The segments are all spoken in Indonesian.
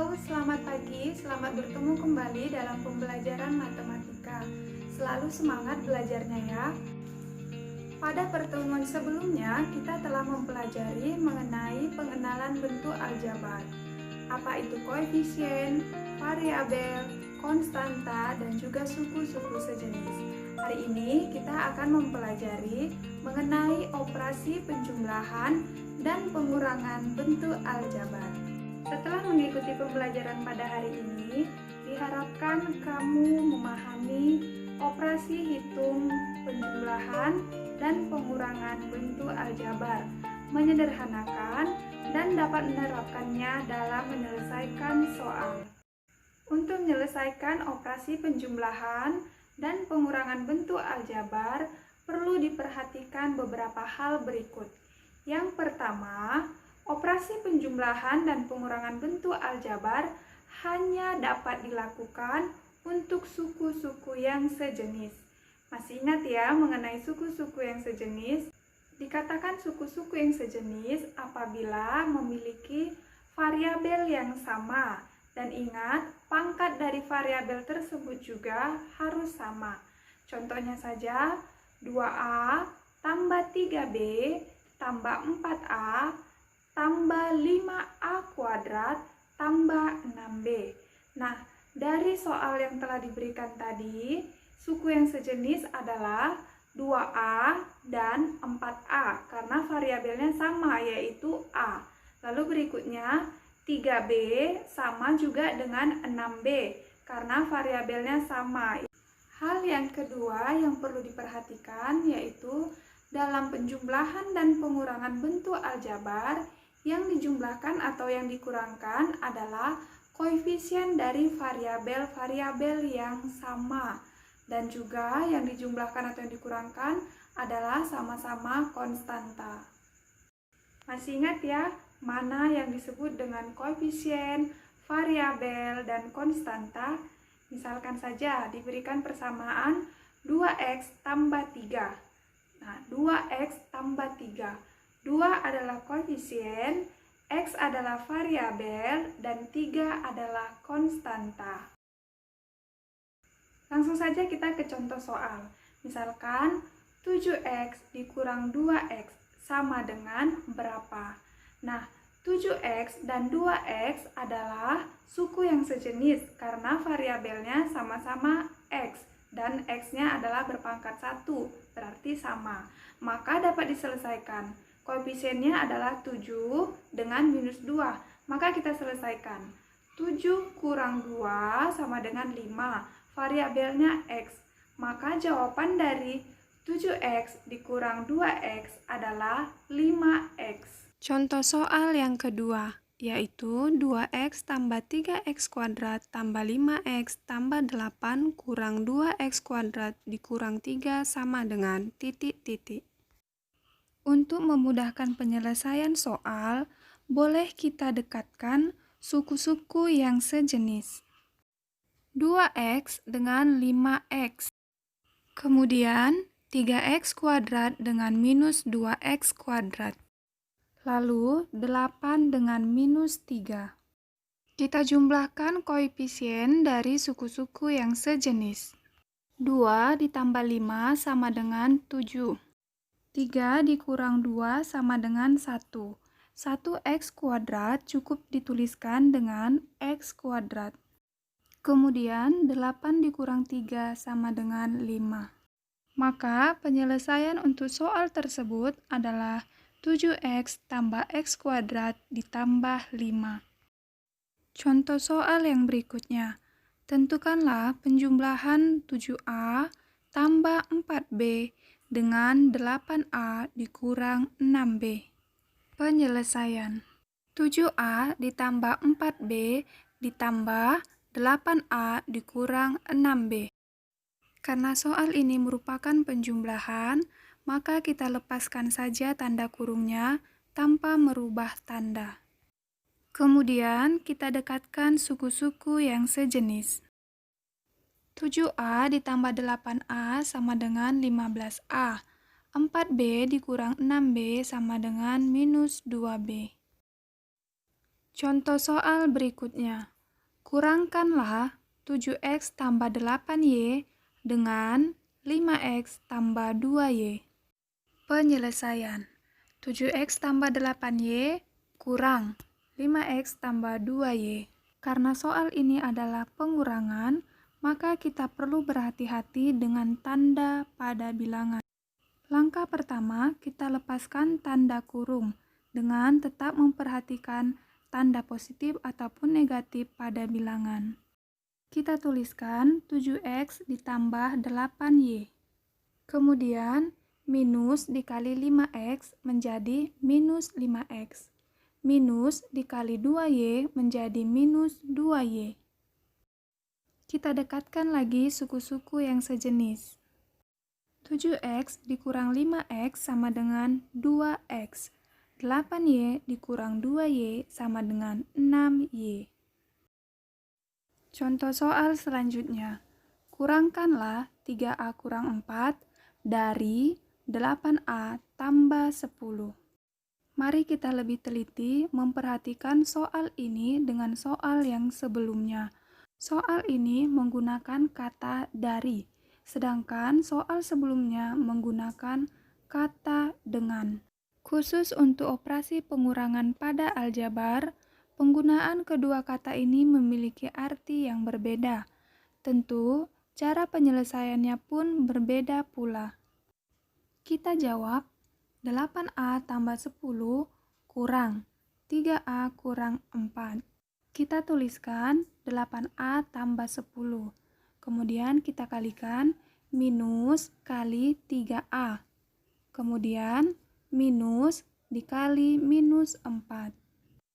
Selamat pagi. Selamat bertemu kembali dalam pembelajaran matematika. Selalu semangat belajarnya ya. Pada pertemuan sebelumnya, kita telah mempelajari mengenai pengenalan bentuk aljabar. Apa itu koefisien, variabel, konstanta, dan juga suku-suku sejenis. Hari ini kita akan mempelajari mengenai operasi penjumlahan dan pengurangan bentuk aljabar. Setelah mengikuti pembelajaran pada hari ini, diharapkan kamu memahami operasi hitung penjumlahan dan pengurangan bentuk aljabar, menyederhanakan, dan dapat menerapkannya dalam menyelesaikan soal. Untuk menyelesaikan operasi penjumlahan dan pengurangan bentuk aljabar, perlu diperhatikan beberapa hal berikut. Yang pertama, operasi penjumlahan dan pengurangan bentuk aljabar hanya dapat dilakukan untuk suku-suku yang sejenis. Masih ingat ya mengenai suku-suku yang sejenis? Dikatakan suku-suku yang sejenis apabila memiliki variabel yang sama. Dan ingat, pangkat dari variabel tersebut juga harus sama. Contohnya saja, 2A tambah 3B tambah 4A tambah 5A kuadrat tambah 6B. Nah, dari soal yang telah diberikan tadi, suku yang sejenis adalah 2A dan 4A karena variabelnya sama, yaitu A. Lalu berikutnya 3B sama juga dengan 6B karena variabelnya sama. Hal yang kedua yang perlu diperhatikan yaitu dalam penjumlahan dan pengurangan bentuk aljabar, yang dijumlahkan atau yang dikurangkan adalah koefisien dari variabel-variabel yang sama. Dan juga yang dijumlahkan atau yang dikurangkan adalah sama-sama konstanta. Masih ingat ya, mana yang disebut dengan koefisien, variabel, dan konstanta? Misalkan saja diberikan persamaan 2x tambah 3. Nah, 2x tambah 3. 2 adalah koefisien, x adalah variabel, dan 3 adalah konstanta. Langsung saja kita ke contoh soal. Misalkan 7x dikurang 2x sama dengan berapa? Nah, 7x dan 2x adalah suku yang sejenis karena variabelnya sama-sama x dan x-nya adalah berpangkat 1, berarti sama. Maka dapat diselesaikan. Koefisiennya adalah 7 dengan minus 2. Maka kita selesaikan. 7 kurang 2 sama dengan 5. Variabelnya x. Maka jawaban dari 7x dikurang 2x adalah 5x. Contoh soal yang kedua, yaitu 2x tambah 3x kuadrat tambah 5x tambah 8 kurang 2x kuadrat dikurang 3 sama dengan titik-titik. Untuk memudahkan penyelesaian soal, boleh kita dekatkan suku-suku yang sejenis. 2x dengan 5x. Kemudian 3x kuadrat dengan minus 2x kuadrat. Lalu 8 dengan minus 3. Kita jumlahkan koefisien dari suku-suku yang sejenis. 2 ditambah 5 sama dengan 7. 3 dikurang 2 sama dengan 1. 1x kuadrat cukup dituliskan dengan x kuadrat. Kemudian 8 dikurang 3 sama dengan 5. Maka penyelesaian untuk soal tersebut adalah 7x tambah x kuadrat ditambah 5. Contoh soal yang berikutnya. Tentukanlah penjumlahan 7a tambah 4b dengan 8a dikurang 6b. Penyelesaian. 7a ditambah 4b ditambah 8a dikurang 6b. Karena soal ini merupakan penjumlahan, maka kita lepaskan saja tanda kurungnya tanpa merubah tanda. Kemudian kita dekatkan suku-suku yang sejenis. 7a ditambah 8a sama dengan 15a. 4b dikurang 6b sama dengan minus 2b. Contoh soal berikutnya. Kurangkanlah 7x tambah 8y dengan 5x tambah 2y. Penyelesaian. 7x tambah 8y kurang 5x tambah 2y. Karena soal ini adalah pengurangan, maka kita perlu berhati-hati dengan tanda pada bilangan. Langkah pertama, kita lepaskan tanda kurung dengan tetap memperhatikan tanda positif ataupun negatif pada bilangan. Kita tuliskan 7x ditambah 8y. Kemudian, minus dikali 5x menjadi minus 5x. Minus dikali 2y menjadi minus 2y. Kita dekatkan lagi suku-suku yang sejenis. 7x dikurang 5x sama dengan 2x. 8y dikurang 2y sama dengan 6y. Contoh soal selanjutnya. Kurangkanlah 3a kurang 4 dari 8a tambah 10. Mari kita lebih teliti memperhatikan soal ini dengan soal yang sebelumnya. Soal ini menggunakan kata dari, sedangkan soal sebelumnya menggunakan kata dengan. Khusus untuk operasi pengurangan pada aljabar, penggunaan kedua kata ini memiliki arti yang berbeda. Tentu, cara penyelesaiannya pun berbeda pula. Kita jawab 8a tambah 10 kurang 3a kurang 4. Kita tuliskan 8a tambah 10. Kemudian kita kalikan minus kali 3a. Kemudian minus dikali minus 4.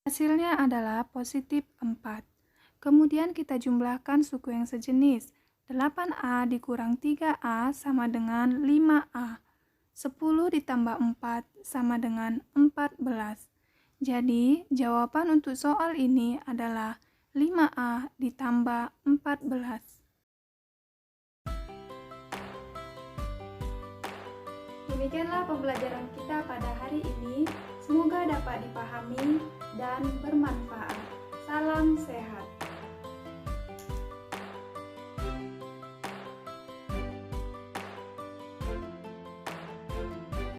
Hasilnya adalah positif 4. Kemudian kita jumlahkan suku yang sejenis. 8a dikurang 3a sama dengan 5a. 10 ditambah 4 sama dengan 14. Jadi, jawaban untuk soal ini adalah 5a ditambah 14. Demikianlah pembelajaran kita pada hari ini. Semoga dapat dipahami dan bermanfaat.